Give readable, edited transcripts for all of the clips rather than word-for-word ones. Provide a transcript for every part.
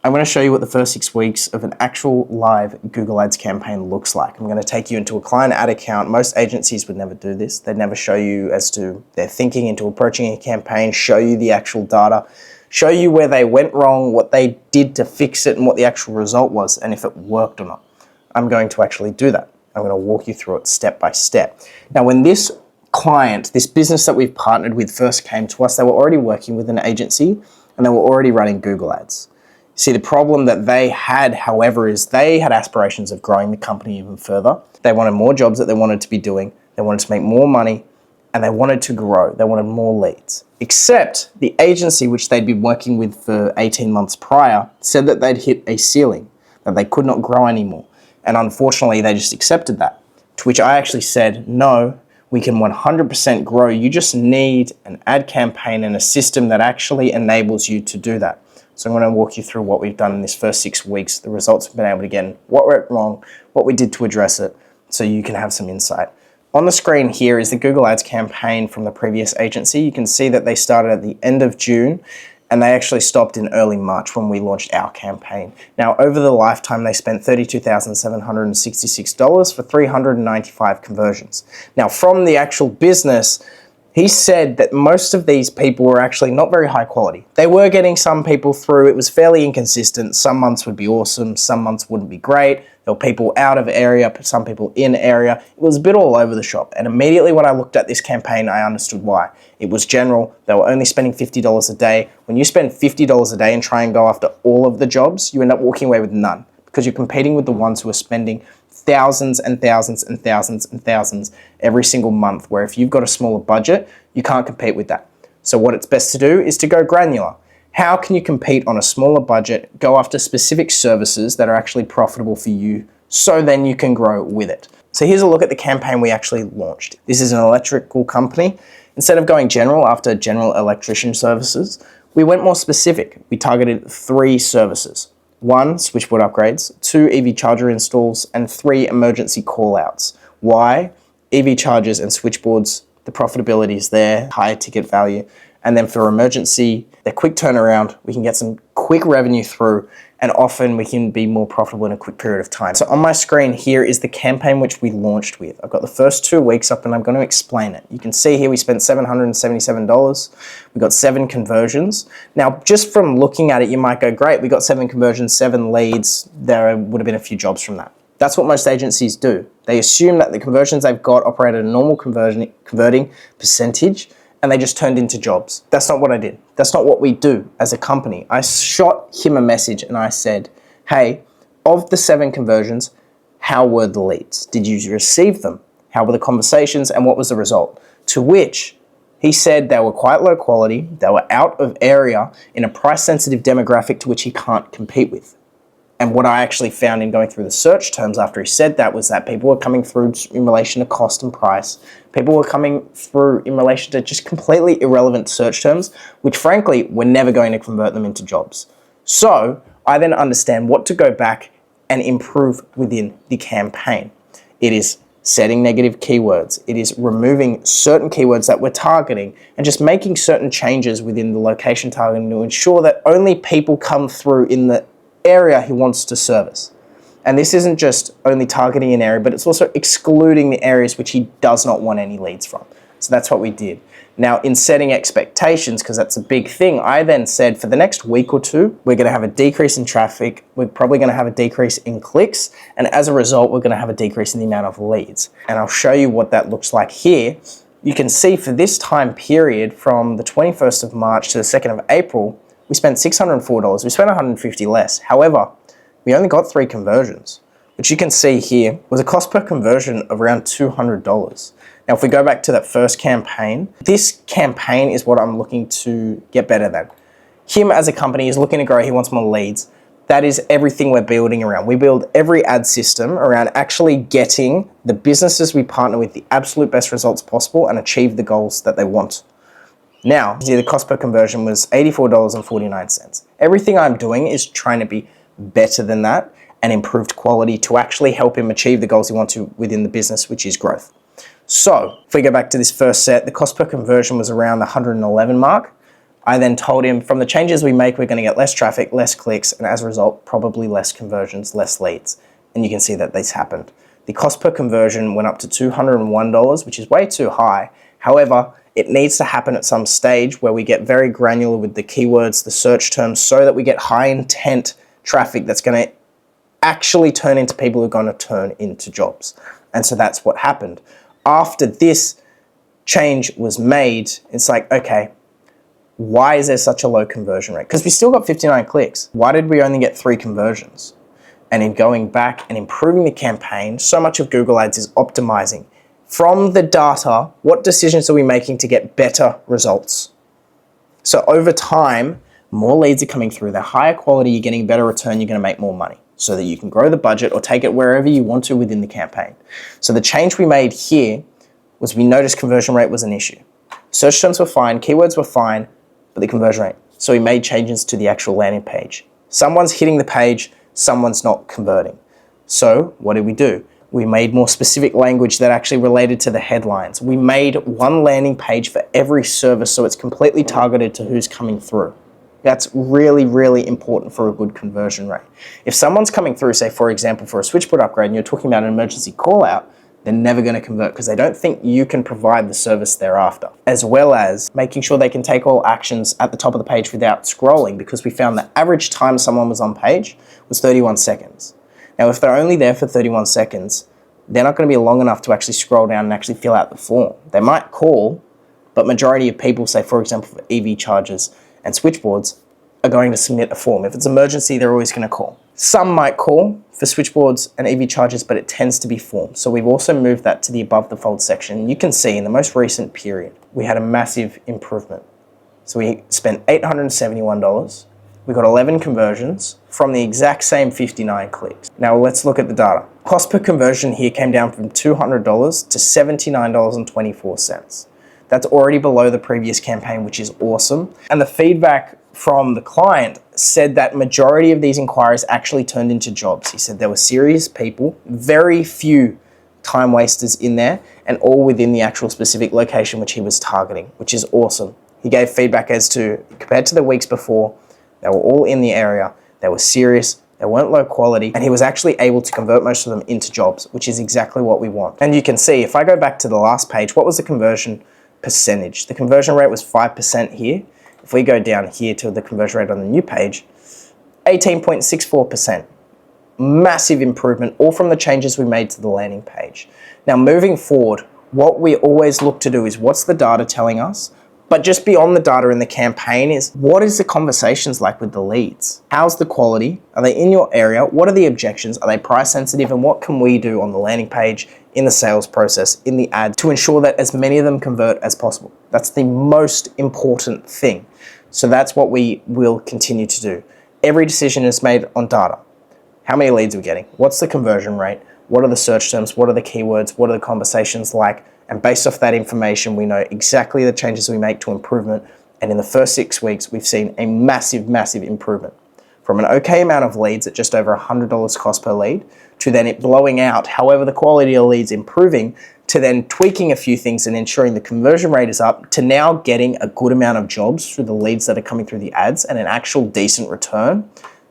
I'm going to show you what the first 6 weeks of an actual live Google Ads campaign looks like. I'm going to take you into a client ad account. Most agencies would never do this. They'd never show you as to their thinking into approaching a campaign, show you the actual data, show you where they went wrong, what they did to fix it, and what the actual result was, and if it worked or not. I'm going to actually do that. I'm going to walk you through it step by step. Now, when this client, this business that we've partnered with first came to us, they were already working with an agency and they were already running Google Ads. See, the problem that they had, however, is they had aspirations of growing the company even further. They wanted more jobs that they wanted to be doing. They wanted to make more money and they wanted to grow. They wanted more leads. Except the agency, which they'd been working with for 18 months prior, said that they'd hit a ceiling, that they could not grow anymore. And unfortunately, they just accepted that. To which I actually said, no, we can 100% grow. You just need an ad campaign and a system that actually enables you to do that. So I'm going to walk you through what we've done in this first 6 weeks, the results we've been able to get, what went wrong, what we did to address it, so you can have some insight. On the screen here is the Google Ads campaign from the previous agency. You can see that they started at the end of June and they actually stopped in early March when we launched our campaign. Now, over the lifetime, they spent $32,766 for 395 conversions. Now, from the actual business, he said that most of these people were actually not very high quality. They were getting some people through. It was fairly inconsistent. Some months would be awesome. Some months wouldn't be great. There were people out of area, some people in area. It was a bit all over the shop. And immediately when I looked at this campaign, I understood why. It was general. They were only spending $50 a day. When you spend $50 a day and try and go after all of the jobs, you end up walking away with none because you're competing with the ones who are spending thousands and thousands and thousands and thousands every single month, where if you've got a smaller budget, you can't compete with that. So what it's best to do is to go granular. How can you compete on a smaller budget, go after specific services that are actually profitable for you, so then you can grow with it? So here's a look at the campaign we actually launched. This is an electrical company. Instead of going general after general electrician services, we went more specific. We targeted 3 services. 1, switchboard upgrades, 2, EV charger installs, and 3, emergency call-outs. Why? EV chargers and switchboards, the profitability is there, higher ticket value. And then for emergency, they're quick turnaround, we can get some quick revenue through, and often we can be more profitable in a quick period of time. So on my screen here is the campaign which we launched with. I've got the first 2 weeks up and I'm going to explain it. You can see here we spent $777. We got 7 conversions. Now, just from looking at it, you might go, great, we got 7 conversions, 7 leads. There would have been a few jobs from that. That's what most agencies do. They assume that the conversions they've got operate at a normal converting percentage, and they just turned into jobs. That's not what I did. That's not what we do as a company. I shot him a message and I said, hey, of the 7 conversions, how were the leads? Did you receive them? How were the conversations and what was the result? To which he said they were quite low quality, they were out of area in a price sensitive demographic to which he can't compete with. And what I actually found in going through the search terms after he said that was that people were coming through in relation to cost and price. People were coming through in relation to just completely irrelevant search terms, which frankly, were never going to convert them into jobs. So I then understand what to go back and improve within the campaign. It is setting negative keywords. It is removing certain keywords that we're targeting and just making certain changes within the location targeting to ensure that only people come through in the area he wants to service. And this isn't just only targeting an area, but it's also excluding the areas which he does not want any leads from. So that's what we did. Now, in setting expectations, because that's a big thing, I then said for the next week or 2, we're going to have a decrease in traffic. We're probably going to have a decrease in clicks. And as a result, we're going to have a decrease in the amount of leads. And I'll show you what that looks like here. You can see for this time period from the 21st of March to the 2nd of April, we spent $604. We spent $150 less. However, we only got 3 conversions, which you can see here was a cost per conversion of around $200. Now, if we go back to that first campaign, this campaign is what I'm looking to get better than. Him as a company is looking to grow. He wants more leads. That is everything we're building around. We build every ad system around actually getting the businesses we partner with the absolute best results possible and achieve the goals that they want. Now, the cost per conversion was $84.49. Everything I'm doing is trying to be better than that and improved quality to actually help him achieve the goals he wants to within the business, which is growth. So if we go back to this first set, the cost per conversion was around the 111 mark. I then told him from the changes we make, we're going to get less traffic, less clicks, and as a result, probably less conversions, less leads. And you can see that this happened. The cost per conversion went up to $201, which is way too high. However, it needs to happen at some stage where we get very granular with the keywords, the search terms, so that we get high intent traffic that's going to actually turn into people who are going to turn into jobs. And so that's what happened. After this change was made, it's like, okay, why is there such a low conversion rate? Because we still got 59 clicks. Why did we only get 3 conversions? And in going back and improving the campaign, so much of Google Ads is optimizing. From the data, what decisions are we making to get better results? So over time, more leads are coming through. They're higher quality, you're getting a better return, you're going to make more money so that you can grow the budget or take it wherever you want to within the campaign. So the change we made here was we noticed conversion rate was an issue. Search terms were fine, keywords were fine, but the conversion rate. So we made changes to the actual landing page. Someone's hitting the page, someone's not converting. So what did we do? We made more specific language that actually related to the headlines. We made one landing page for every service so it's completely targeted to who's coming through. That's really, really important for a good conversion rate. If someone's coming through, say for example, for a switchboard upgrade and you're talking about an emergency call out, they're never going to convert because they don't think you can provide the service they're after. As well as making sure they can take all actions at the top of the page without scrolling, because we found the average time someone was on page was 31 seconds. Now, if they're only there for 31 seconds, they're not going to be long enough to actually scroll down and actually fill out the form. They might call, but majority of people, say for example, for EV chargers and switchboards, are going to submit a form. If it's emergency, they're always going to call. Some might call for switchboards and EV chargers, but it tends to be forms. So we've also moved that to the above the fold section. You can see in the most recent period, we had a massive improvement. So we spent $871. We got 11 conversions from the exact same 59 clicks. Now let's look at the data. Cost per conversion here came down from $200 to $79.24. That's already below the previous campaign, which is awesome. And the feedback from the client said that majority of these inquiries actually turned into jobs. He said there were serious people, very few time wasters in there, and all within the actual specific location which he was targeting, which is awesome. He gave feedback as to, compared to the weeks before, they were all in the area, they were serious, they weren't low quality, and he was actually able to convert most of them into jobs, which is exactly what we want. And you can see, if I go back to the last page, what was the conversion percentage? The conversion rate was 5% here. If we go down here to the conversion rate on the new page, 18.64%. Massive improvement, all from the changes we made to the landing page. Now moving forward, what we always look to do is what's the data telling us? But just beyond the data in the campaign is what is the conversations like with the leads? How's the quality? Are they in your area? What are the objections? Are they price sensitive? And what can we do on the landing page, in the sales process, in the ad to ensure that as many of them convert as possible? That's the most important thing. So that's what we will continue to do. Every decision is made on data. How many leads are we getting? What's the conversion rate? What are the search terms? What are the keywords? What are the conversations like? And based off that information, we know exactly the changes we make to improvement. And in the first 6 weeks, we've seen a massive, massive improvement from an okay amount of leads at just over $100 cost per lead to then it blowing out. However, the quality of leads improving to then tweaking a few things and ensuring the conversion rate is up to now getting a good amount of jobs through the leads that are coming through the ads and an actual decent return.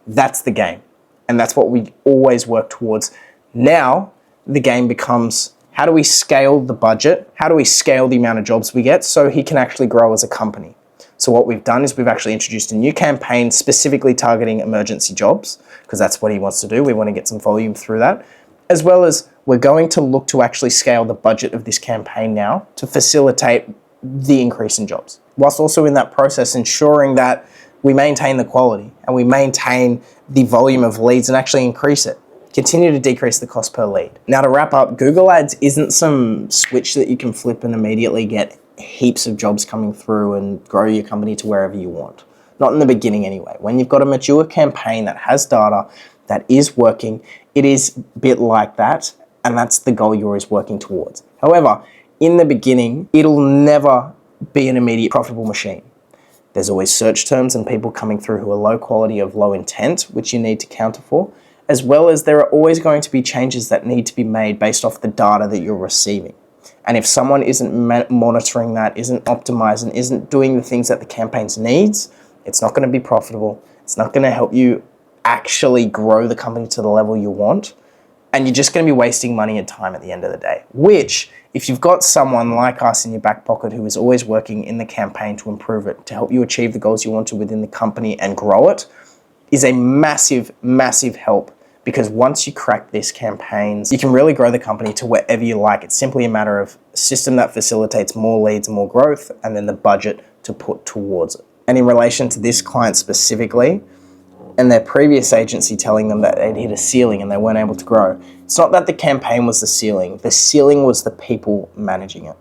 That's the game. And that's what we always work towards. Now, the game becomes, how do we scale the budget? How do we scale the amount of jobs we get so he can actually grow as a company? So what we've done is we've actually introduced a new campaign specifically targeting emergency jobs, because that's what he wants to do. We want to get some volume through that, as well as we're going to look to actually scale the budget of this campaign now to facilitate the increase in jobs, whilst also in that process ensuring that we maintain the quality and we maintain the volume of leads and actually increase it. Continue to decrease the cost per lead. Now to wrap up, Google Ads isn't some switch that you can flip and immediately get heaps of jobs coming through and grow your company to wherever you want. Not in the beginning anyway. When you've got a mature campaign that has data, that is working, it is a bit like that, and that's the goal you're always working towards. However, in the beginning, it'll never be an immediate profitable machine. There's always search terms and people coming through who are low quality of low intent, which you need to counter for, as well as there are always going to be changes that need to be made based off the data that you're receiving. And if someone isn't monitoring that, isn't optimizing, isn't doing the things that the campaigns needs, it's not going to be profitable. It's not going to help you actually grow the company to the level you want. And you're just going to be wasting money and time at the end of the day, which if you've got someone like us in your back pocket who is always working in the campaign to improve it, to help you achieve the goals you want to within the company and grow it, is a massive, massive help. Because once you crack these campaigns, you can really grow the company to wherever you like. It's simply a matter of a system that facilitates more leads, more growth, and then the budget to put towards it. And in relation to this client specifically, and their previous agency telling them that they'd hit a ceiling and they weren't able to grow, it's not that the campaign was the ceiling was the people managing it.